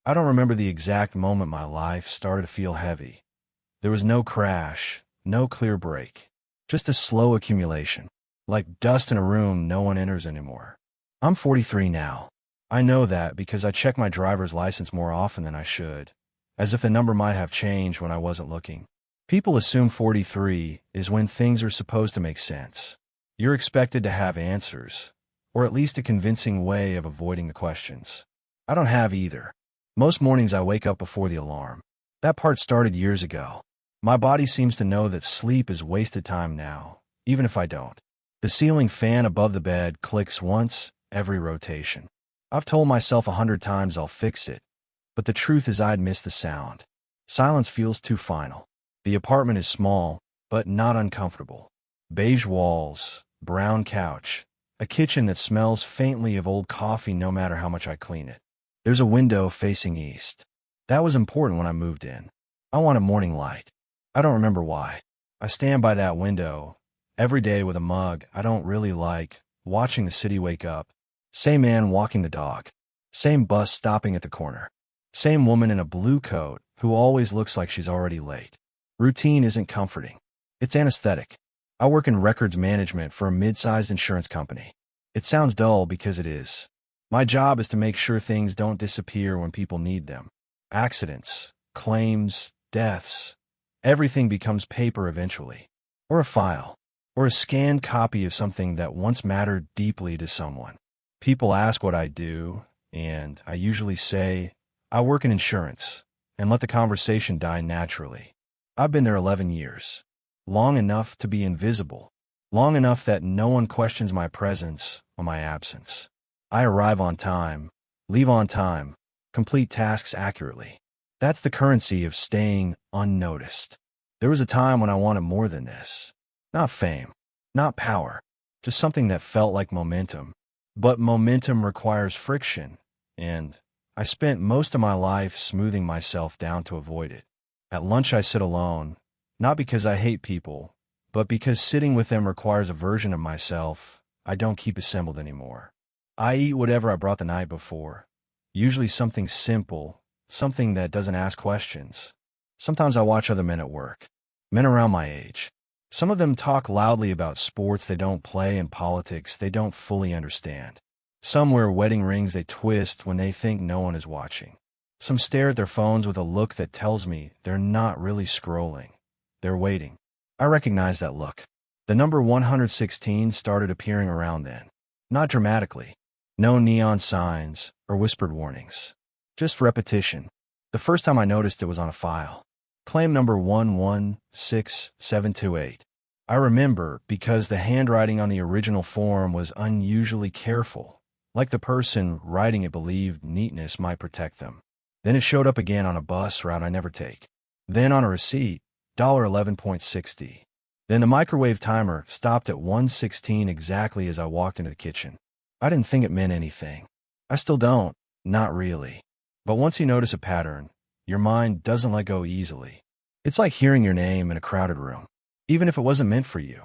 I don't remember the exact moment my life started to feel heavy. There was no crash, no clear break, just a slow accumulation, like dust in a room no one enters anymore. I'm 43 now. I know that because I check my driver's license more often than I should, as if the number might have changed when I wasn't looking. People assume 43 is when things are supposed to make sense. You're expected to have answers, or at least a convincing way of avoiding the questions. I don't have either. Most mornings I wake up before the alarm. That part started years ago. My body seems to know that sleep is wasted time now, even if I don't. The ceiling fan above the bed clicks once every rotation. I've told myself 100 times I'll fix it, but the truth is I'd miss the sound. Silence feels too final. The apartment is small, but not uncomfortable. Beige walls, brown couch, a kitchen that smells faintly of old coffee no matter how much I clean it. There's a window facing east. That was important when I moved in. I wanted morning light. I don't remember why. I stand by that window every day with a mug I don't really like, watching the city wake up. Same man walking the dog. Same bus stopping at the corner. Same woman in a blue coat who always looks like she's already late. Routine isn't comforting. It's anesthetic. I work in records management for a mid-sized insurance company. It sounds dull because it is. My job is to make sure things don't disappear when people need them. Accidents, claims, deaths. Everything becomes paper eventually. Or a file. Or a scanned copy of something that once mattered deeply to someone. People ask what I do, and I usually say, I work in insurance, and let the conversation die naturally. I've been there 11 years. Long enough to be invisible. Long enough that no one questions my presence or my absence. I arrive on time, leave on time, complete tasks accurately. That's the currency of staying unnoticed. There was a time when I wanted more than this. Not fame, not power, just something that felt like momentum. But momentum requires friction, and I spent most of my life smoothing myself down to avoid it. At lunch I sit alone, not because I hate people, but because sitting with them requires a version of myself I don't keep assembled anymore. I eat whatever I brought the night before, usually something simple, something that doesn't ask questions. Sometimes I watch other men at work, men around my age. Some of them talk loudly about sports they don't play and politics they don't fully understand. Some wear wedding rings they twist when they think no one is watching. Some stare at their phones with a look that tells me they're not really scrolling. They're waiting. I recognize that look. The number 116 started appearing around then. Not dramatically. No neon signs or whispered warnings. Just repetition. The first time I noticed it was on a file. Claim number 116728. I remember because the handwriting on the original form was unusually careful, like the person writing it believed neatness might protect them. Then it showed up again on a bus route I never take. Then on a receipt, $11.60. Then the microwave timer stopped at 1:16 exactly as I walked into the kitchen. I didn't think it meant anything. I still don't, not really. But once you notice a pattern, your mind doesn't let go easily. It's like hearing your name in a crowded room. Even if it wasn't meant for you,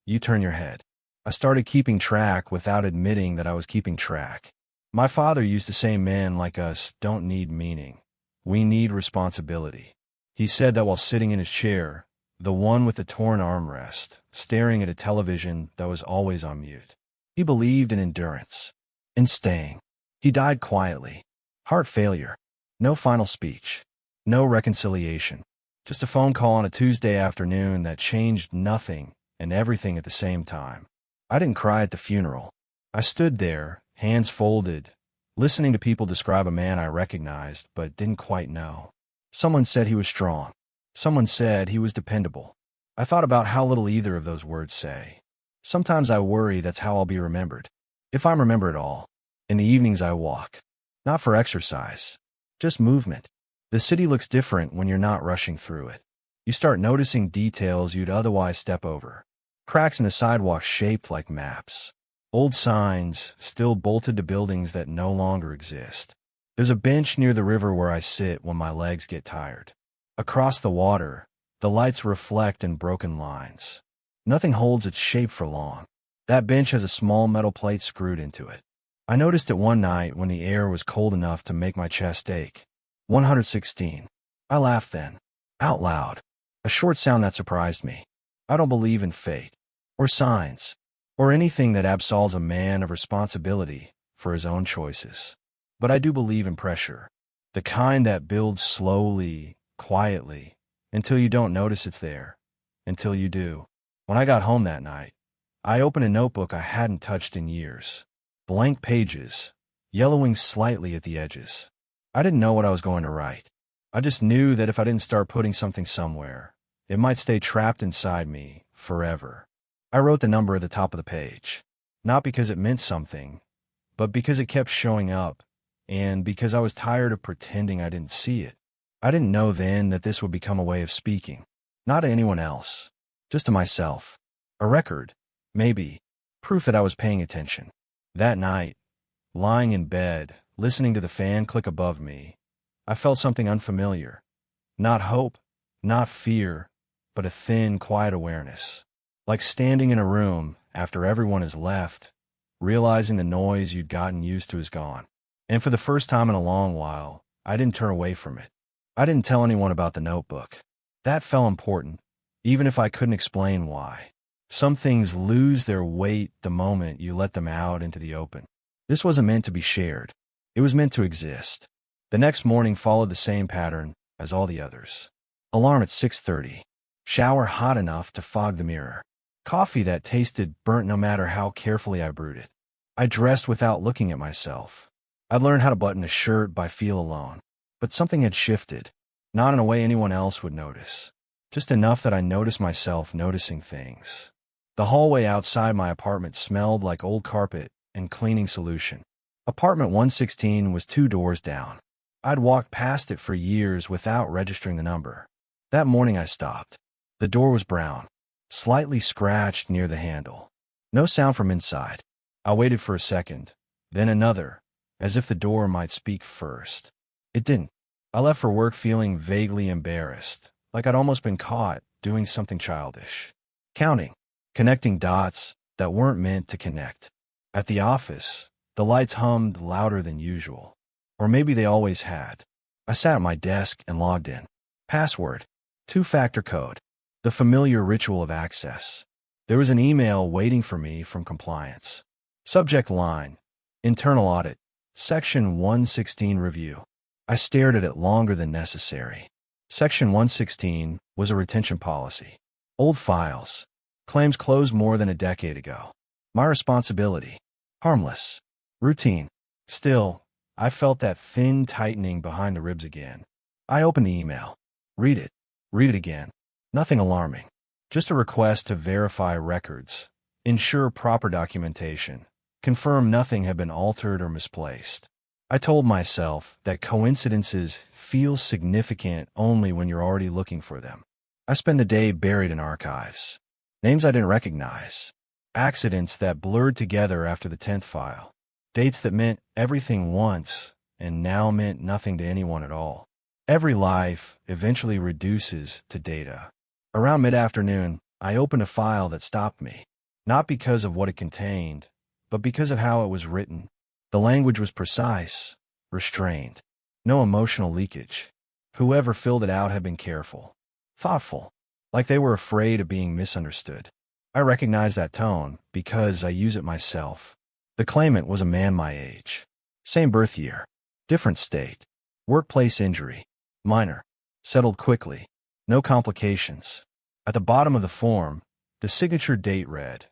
you turn your head. I started keeping track without admitting that I was keeping track. My father used to say men like us don't need meaning. We need responsibility. He said that while sitting in his chair, the one with the torn armrest, staring at a television that was always on mute. He believed in endurance, in staying. He died quietly. Heart failure. No final speech. No reconciliation. Just a phone call on a Tuesday afternoon that changed nothing and everything at the same time. I didn't cry at the funeral. I stood there, hands folded, listening to people describe a man I recognized but didn't quite know. Someone said he was strong. Someone said he was dependable. I thought about how little either of those words say. Sometimes I worry that's how I'll be remembered. If I'm remembered at all. In the evenings I walk. Not for exercise. Just movement. The city looks different when you're not rushing through it. You start noticing details you'd otherwise step over. Cracks in the sidewalk shaped like maps. Old signs still bolted to buildings that no longer exist. There's a bench near the river where I sit when my legs get tired. Across the water, the lights reflect in broken lines. Nothing holds its shape for long. That bench has a small metal plate screwed into it. I noticed it one night when the air was cold enough to make my chest ache. 116. I laughed then, out loud. A short sound that surprised me. I don't believe in fate, or signs, or anything that absolves a man of responsibility for his own choices. But I do believe in pressure, the kind that builds slowly, quietly, until you don't notice it's there, until you do. When I got home that night, I opened a notebook I hadn't touched in years. Blank pages, yellowing slightly at the edges. I didn't know what I was going to write. I just knew that if I didn't start putting something somewhere, it might stay trapped inside me forever. I wrote the number at the top of the page, not because it meant something, but because it kept showing up, and because I was tired of pretending I didn't see it. I didn't know then that this would become a way of speaking, not to anyone else, just to myself. A record, maybe, proof that I was paying attention. That night, lying in bed, listening to the fan click above me, I felt something unfamiliar. Not hope, not fear, but a thin, quiet awareness. Like standing in a room after everyone has left, realizing the noise you'd gotten used to is gone. And for the first time in a long while, I didn't turn away from it. I didn't tell anyone about the notebook. That felt important, even if I couldn't explain why. Some things lose their weight the moment you let them out into the open. This wasn't meant to be shared. It was meant to exist. The next morning followed the same pattern as all the others. Alarm at 6:30. Shower hot enough to fog the mirror. Coffee that tasted burnt no matter how carefully I brewed it. I dressed without looking at myself. I'd learned how to button a shirt by feel alone. But something had shifted, not in a way anyone else would notice. Just enough that I noticed myself noticing things. The hallway outside my apartment smelled like old carpet and cleaning solution. Apartment 116 was 2 doors down. I'd walked past it for years without registering the number. That morning I stopped. The door was brown, slightly scratched near the handle. No sound from inside. I waited for a second, then another, as if the door might speak first. It didn't. I left for work feeling vaguely embarrassed, like I'd almost been caught doing something childish. Counting, connecting dots that weren't meant to connect. At the office, the lights hummed louder than usual. Or maybe they always had. I sat at my desk and logged in. Password, 2-factor code, the familiar ritual of access. There was an email waiting for me from compliance. Subject line, internal audit, section 116 review. I stared at it longer than necessary. Section 116 was a retention policy. Old files. Claims closed more than a decade ago. My responsibility. Harmless. Routine. Still, I felt that thin tightening behind the ribs again. I opened the email. Read it. Read it again. Nothing alarming. Just a request to verify records, ensure proper documentation, confirm nothing had been altered or misplaced. I told myself that coincidences feel significant only when you're already looking for them. I spend the day buried in archives. Names I didn't recognize. Accidents that blurred together after the 10th file. Dates that meant everything once and now meant nothing to anyone at all. Every life eventually reduces to data. Around mid-afternoon, I opened a file that stopped me. Not because of what it contained, but because of how it was written. The language was precise, restrained. No emotional leakage. Whoever filled it out had been careful. Thoughtful. Like they were afraid of being misunderstood. I recognized that tone because I use it myself. The claimant was a man my age. Same birth year. Different state. Workplace injury. Minor. Settled quickly. No complications. At the bottom of the form, the signature date read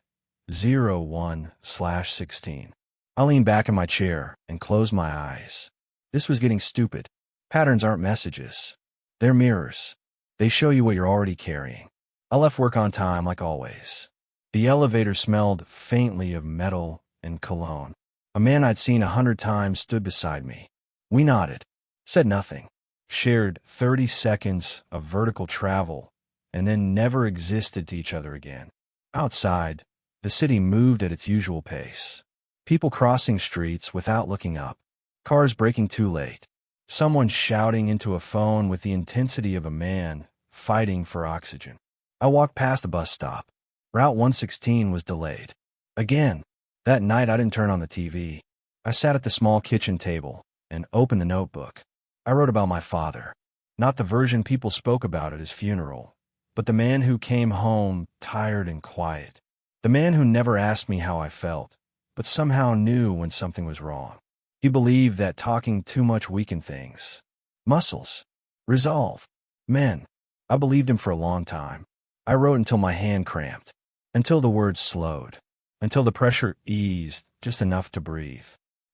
01/16. I leaned back in my chair and closed my eyes. This was getting stupid. Patterns aren't messages. They're mirrors. They show you what you're already carrying. I left work on time like always. The elevator smelled faintly of metal and cologne. A man I'd seen 100 times stood beside me. We nodded, said nothing, shared 30 seconds of vertical travel, and then never existed to each other again. Outside, the city moved at its usual pace. People crossing streets without looking up. Cars braking too late. Someone shouting into a phone with the intensity of a man fighting for oxygen. I walked past the bus stop. Route 116 was delayed. Again, that night I didn't turn on the TV. I sat at the small kitchen table and opened the notebook. I wrote about my father. Not the version people spoke about at his funeral, but the man who came home tired and quiet. The man who never asked me how I felt, but somehow knew when something was wrong. He believed that talking too much weakened things. Muscles. Resolve. Men. I believed him for a long time. I wrote until my hand cramped, until the words slowed, until the pressure eased just enough to breathe.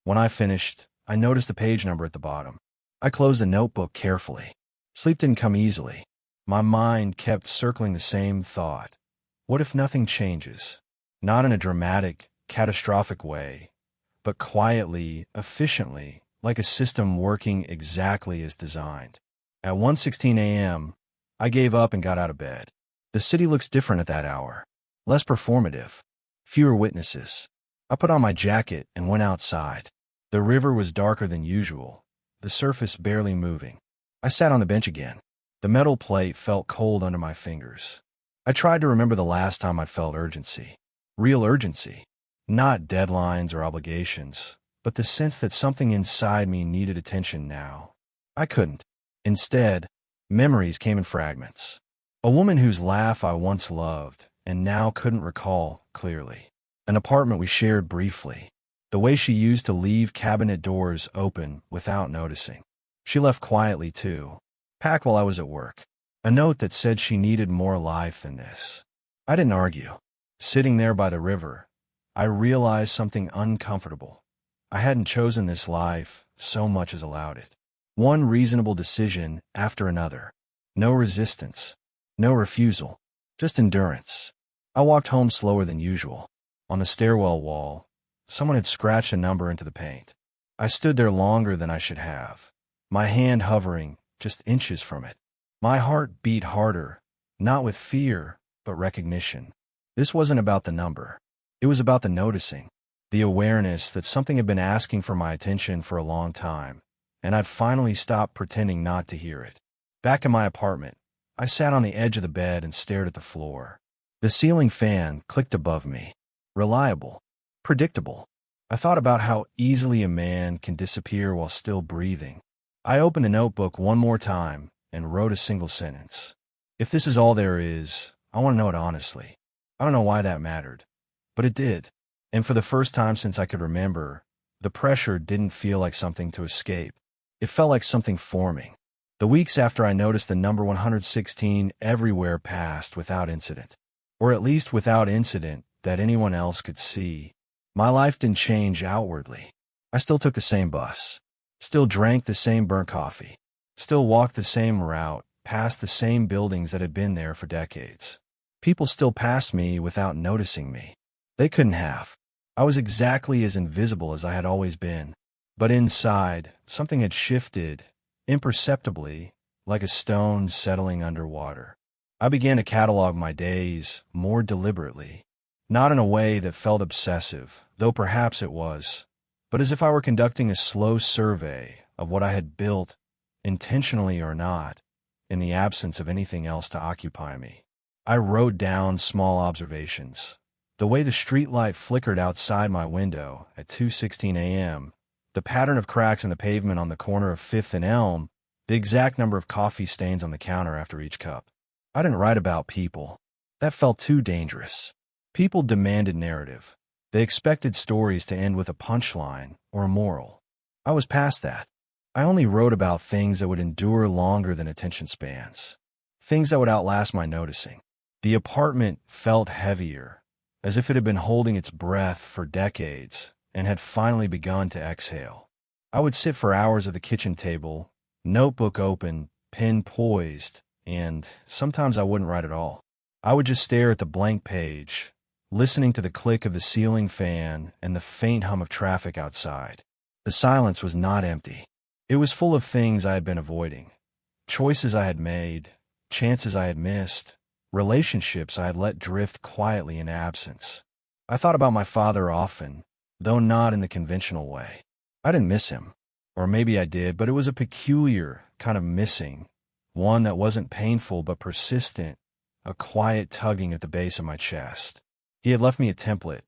When I finished, I noticed the page number at the bottom. I closed the notebook carefully. Sleep didn't come easily. My mind kept circling the same thought. What if nothing changes? Not in a dramatic, catastrophic way, but quietly, efficiently, like a system working exactly as designed. At 1:16 a.m., I gave up and got out of bed. The city looks different at that hour. Less performative. Fewer witnesses. I put on my jacket and went outside. The river was darker than usual, the surface barely moving. I sat on the bench again. The metal plate felt cold under my fingers. I tried to remember the last time I'd felt urgency. Real urgency. Not deadlines or obligations, but the sense that something inside me needed attention now. I couldn't. Instead, memories came in fragments. A woman whose laugh I once loved and now couldn't recall clearly. An apartment we shared briefly. The way she used to leave cabinet doors open without noticing. She left quietly, too. Packed while I was at work. A note that said she needed more life than this. I didn't argue. Sitting there by the river, I realized something uncomfortable. I hadn't chosen this life so much as allowed it. One reasonable decision after another. No resistance. No refusal. Just endurance. I walked home slower than usual. On the stairwell wall, someone had scratched a number into the paint. I stood there longer than I should have, my hand hovering just inches from it. My heart beat harder, not with fear, but recognition. This wasn't about the number. It was about the noticing, the awareness that something had been asking for my attention for a long time, and I'd finally stopped pretending not to hear it. Back in my apartment, I sat on the edge of the bed and stared at the floor. The ceiling fan clicked above me. Reliable. Predictable. I thought about how easily a man can disappear while still breathing. I opened the notebook one more time and wrote a single sentence. If this is all there is, I want to know it honestly. I don't know why that mattered, but it did. And for the first time since I could remember, the pressure didn't feel like something to escape. It felt like something forming. The weeks after I noticed the number 116 everywhere passed without incident. Or at least without incident that anyone else could see. My life didn't change outwardly. I still took the same bus. Still drank the same burnt coffee. Still walked the same route, past the same buildings that had been there for decades. People still passed me without noticing me. They couldn't have. I was exactly as invisible as I had always been. But inside, something had shifted, imperceptibly, like a stone settling underwater. I began to catalog my days more deliberately. Not in a way that felt obsessive, though perhaps it was, but as if I were conducting a slow survey of what I had built, intentionally or not, in the absence of anything else to occupy me. I wrote down small observations. The way the streetlight flickered outside my window at 2:16 a.m., the pattern of cracks in the pavement on the corner of 5th and Elm, the exact number of coffee stains on the counter after each cup. I didn't write about people. That felt too dangerous. People demanded narrative. They expected stories to end with a punchline or a moral. I was past that. I only wrote about things that would endure longer than attention spans. Things that would outlast my noticing. The apartment felt heavier, as if it had been holding its breath for decades and had finally begun to exhale. I would sit for hours at the kitchen table, notebook open, pen poised, and sometimes I wouldn't write at all. I would just stare at the blank page, listening to the click of the ceiling fan and the faint hum of traffic outside. The silence was not empty. It was full of things I had been avoiding. Choices I had made, chances I had missed, relationships I had let drift quietly in absence. I thought about my father often, though not in the conventional way. I didn't miss him. Or maybe I did, but it was a peculiar kind of missing, one that wasn't painful but persistent, a quiet tugging at the base of my chest. He had left me a template,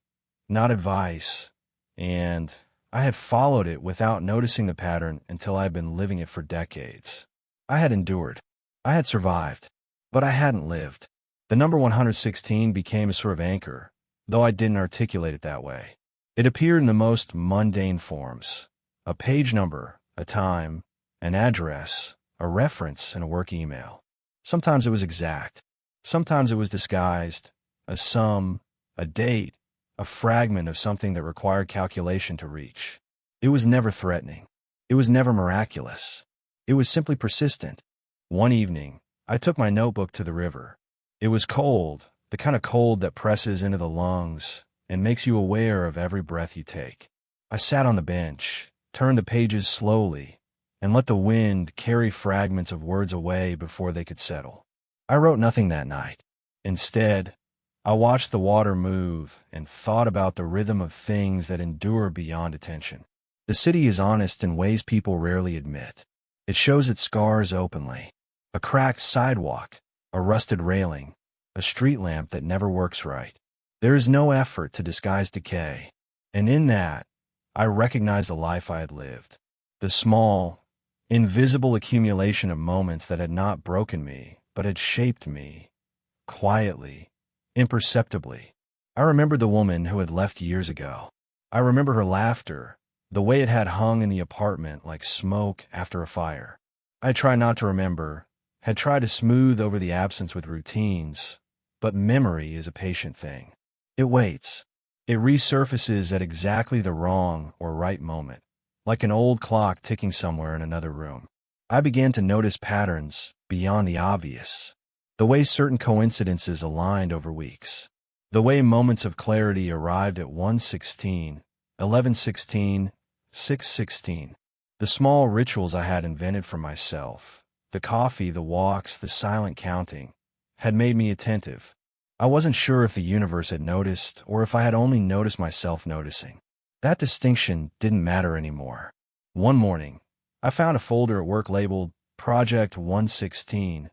not advice, and I had followed it without noticing the pattern until I had been living it for decades. I had endured. I had survived. But I hadn't lived. The number 116 became a sort of anchor, though I didn't articulate it that way. It appeared in the most mundane forms: a page number, a time, an address, a reference in a work email. Sometimes it was exact. Sometimes it was disguised, a sum, a date, a fragment of something that required calculation to reach. It was never threatening. It was never miraculous. It was simply persistent. One evening, I took my notebook to the river. It was cold, the kind of cold that presses into the lungs and makes you aware of every breath you take. I sat on the bench, turned the pages slowly, and let the wind carry fragments of words away before they could settle. I wrote nothing that night. Instead, I watched the water move and thought about the rhythm of things that endure beyond attention. The city is honest in ways people rarely admit. It shows its scars openly. A cracked sidewalk, a rusted railing, a street lamp that never works right. There is no effort to disguise decay. And in that, I recognized the life I had lived. The small, invisible accumulation of moments that had not broken me, but had shaped me, quietly, imperceptibly. I remembered the woman who had left years ago. I remember her laughter, the way it had hung in the apartment like smoke after a fire. I tried not to remember, had tried to smooth over the absence with routines, but memory is a patient thing. It waits. It resurfaces at exactly the wrong or right moment, like an old clock ticking somewhere in another room. I began to notice patterns beyond the obvious. The way certain coincidences aligned over weeks. The way moments of clarity arrived at 1:16, 11:16, 6:16. The small rituals I had invented for myself, the coffee, the walks, the silent counting, had made me attentive. I wasn't sure if the universe had noticed or if I had only noticed myself noticing. That distinction didn't matter anymore. One morning, I found a folder at work labeled Project 116,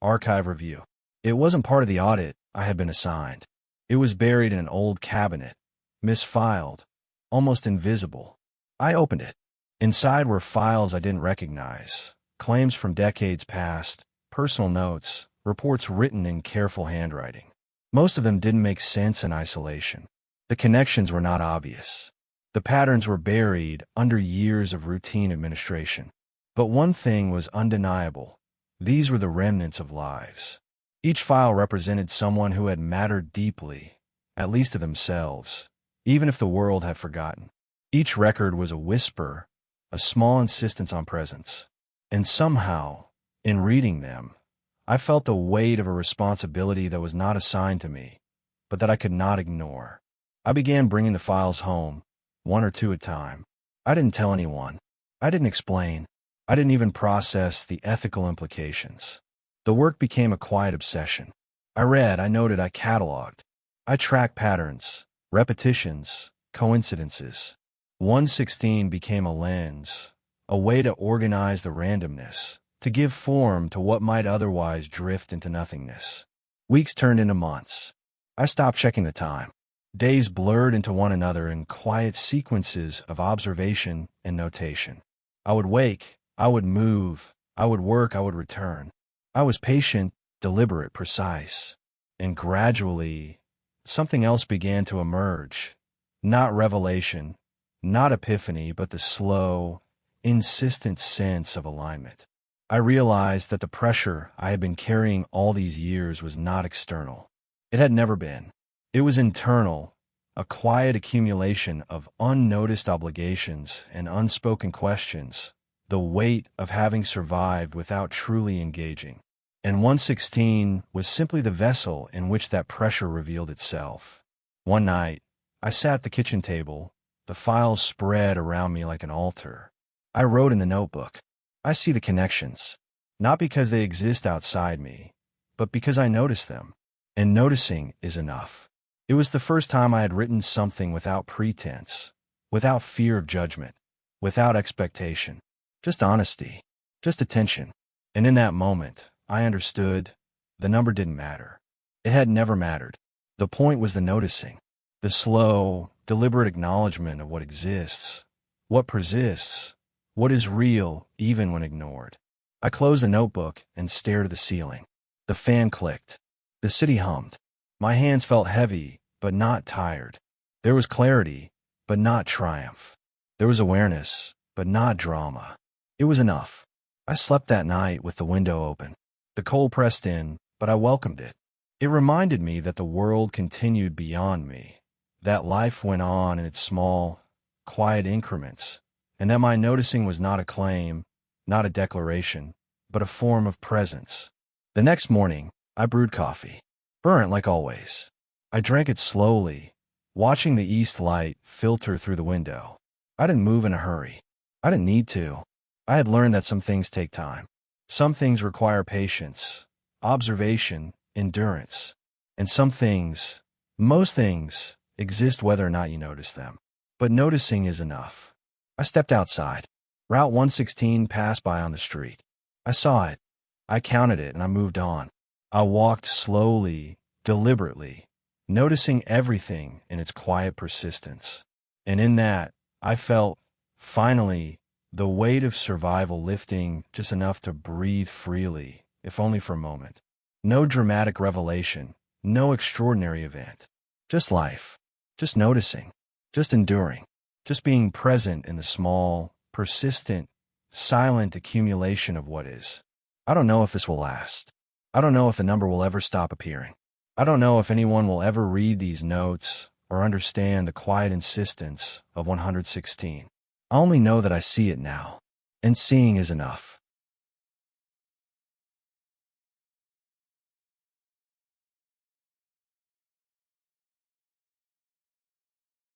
Archive Review. It wasn't part of the audit I had been assigned. It was buried in an old cabinet, misfiled, almost invisible. I opened it. Inside were files I didn't recognize, claims from decades past, personal notes, reports written in careful handwriting. Most of them didn't make sense in isolation. The connections were not obvious. The patterns were buried under years of routine administration. But one thing was undeniable. These were the remnants of lives. Each file represented someone who had mattered deeply, at least to themselves, even if the world had forgotten. Each record was a whisper, a small insistence on presence. And somehow, in reading them, I felt the weight of a responsibility that was not assigned to me, but that I could not ignore. I began bringing the files home, one or two at a time. I didn't tell anyone. I didn't explain. I didn't even process the ethical implications. The work became a quiet obsession. I read, I noted, I cataloged. I tracked patterns, repetitions, coincidences. 116 became a lens, a way to organize the randomness, to give form to what might otherwise drift into nothingness. Weeks turned into months. I stopped checking the time. Days blurred into one another in quiet sequences of observation and notation. I would wake, I would move, I would work, I would return. I was patient, deliberate, precise. And gradually, something else began to emerge. Not revelation, not epiphany, but the slow, insistent sense of alignment. I realized that the pressure I had been carrying all these years was not external. It had never been. It was internal, a quiet accumulation of unnoticed obligations and unspoken questions, the weight of having survived without truly engaging. And 116 was simply the vessel in which that pressure revealed itself. One night, I sat at the kitchen table, the files spread around me like an altar. I wrote in the notebook, I see the connections, not because they exist outside me, but because I notice them. And noticing is enough. It was the first time I had written something without pretense, without fear of judgment, without expectation, just honesty, just attention. And in that moment, I understood the number didn't matter. It had never mattered. The point was the noticing, the slow, deliberate acknowledgement of what exists, what persists, what is real even when ignored. I closed the notebook and stared at the ceiling. The fan clicked. The city hummed. My hands felt heavy, but not tired. There was clarity, but not triumph. There was awareness, but not drama. It was enough. I slept that night with the window open. The cold pressed in, but I welcomed it. It reminded me that the world continued beyond me, that life went on in its small, quiet increments, and that my noticing was not a claim, not a declaration, but a form of presence. The next morning, I brewed coffee. Burnt like always. I drank it slowly, watching the east light filter through the window. I didn't move in a hurry. I didn't need to. I had learned that some things take time. Some things require patience, observation, endurance. And some things, most things, exist whether or not you notice them. But noticing is enough. I stepped outside. Route 116 passed by on the street. I saw it. I counted it and I moved on. I walked slowly, deliberately, noticing everything in its quiet persistence. And in that, I felt, finally, the weight of survival lifting just enough to breathe freely, if only for a moment. No dramatic revelation, no extraordinary event. Just life, just noticing, just enduring, just being present in the small, persistent, silent accumulation of what is. I don't know if this will last. I don't know if the number will ever stop appearing. I don't know if anyone will ever read these notes or understand the quiet insistence of 116. I only know that I see it now, and seeing is enough.